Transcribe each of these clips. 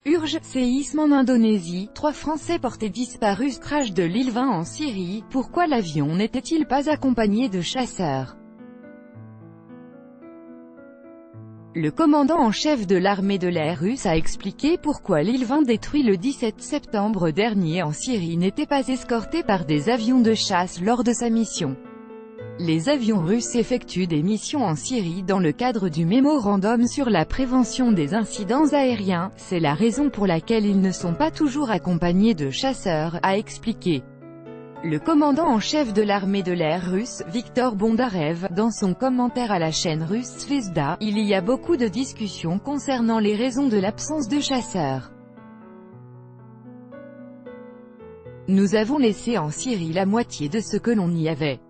Urge, séisme en Indonésie, 3 Français portés disparus, crash de l'île 20 en Syrie, pourquoi l'avion n'était-il pas accompagné de chasseurs? Le commandant en chef de l'armée de l'air russe a expliqué pourquoi l'île 20 détruit le 17 septembre dernier en Syrie n'était pas escorté par des avions de chasse lors de sa mission. Les avions russes effectuent des missions en Syrie dans le cadre du mémorandum sur la prévention des incidents aériens, c'est la raison pour laquelle ils ne sont pas toujours accompagnés de chasseurs, a expliqué le commandant en chef de l'armée de l'air russe, Viktor Bondarev, dans son commentaire à la chaîne russe Zvezda. Il y a beaucoup de discussions concernant les raisons de l'absence de chasseurs. Nous avons laissé en Syrie la moitié de ce que l'on y avait.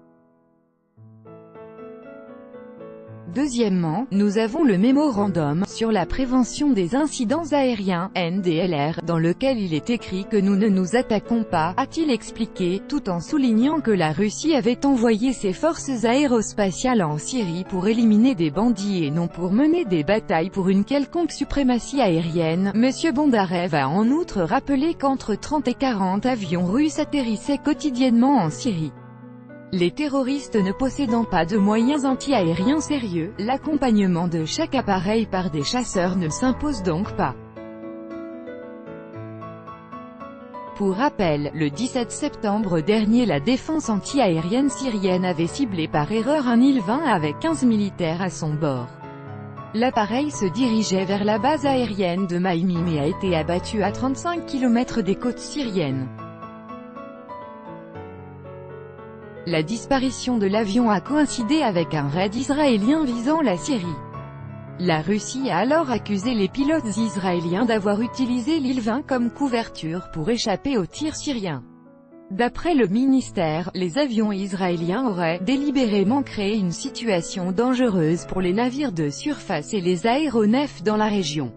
Deuxièmement, nous avons le mémorandum sur la prévention des incidents aériens, NDLR, dans lequel il est écrit que nous ne nous attaquons pas, a-t-il expliqué, tout en soulignant que la Russie avait envoyé ses forces aérospatiales en Syrie pour éliminer des bandits et non pour mener des batailles pour une quelconque suprématie aérienne. M. Bondarev a en outre rappelé qu'entre 30 et 40 avions russes atterrissaient quotidiennement en Syrie. Les terroristes ne possédant pas de moyens anti-aériens sérieux, l'accompagnement de chaque appareil par des chasseurs ne s'impose donc pas. Pour rappel, le 17 septembre dernier la défense anti-aérienne syrienne avait ciblé par erreur un Il-20 avec 15 militaires à son bord. L'appareil se dirigeait vers la base aérienne de Maïmi mais a été abattu à 35 km des côtes syriennes. La disparition de l'avion a coïncidé avec un raid israélien visant la Syrie. La Russie a alors accusé les pilotes israéliens d'avoir utilisé l'île 20 comme couverture pour échapper aux tirs syriens. D'après le ministère, les avions israéliens auraient délibérément créé une situation dangereuse pour les navires de surface et les aéronefs dans la région.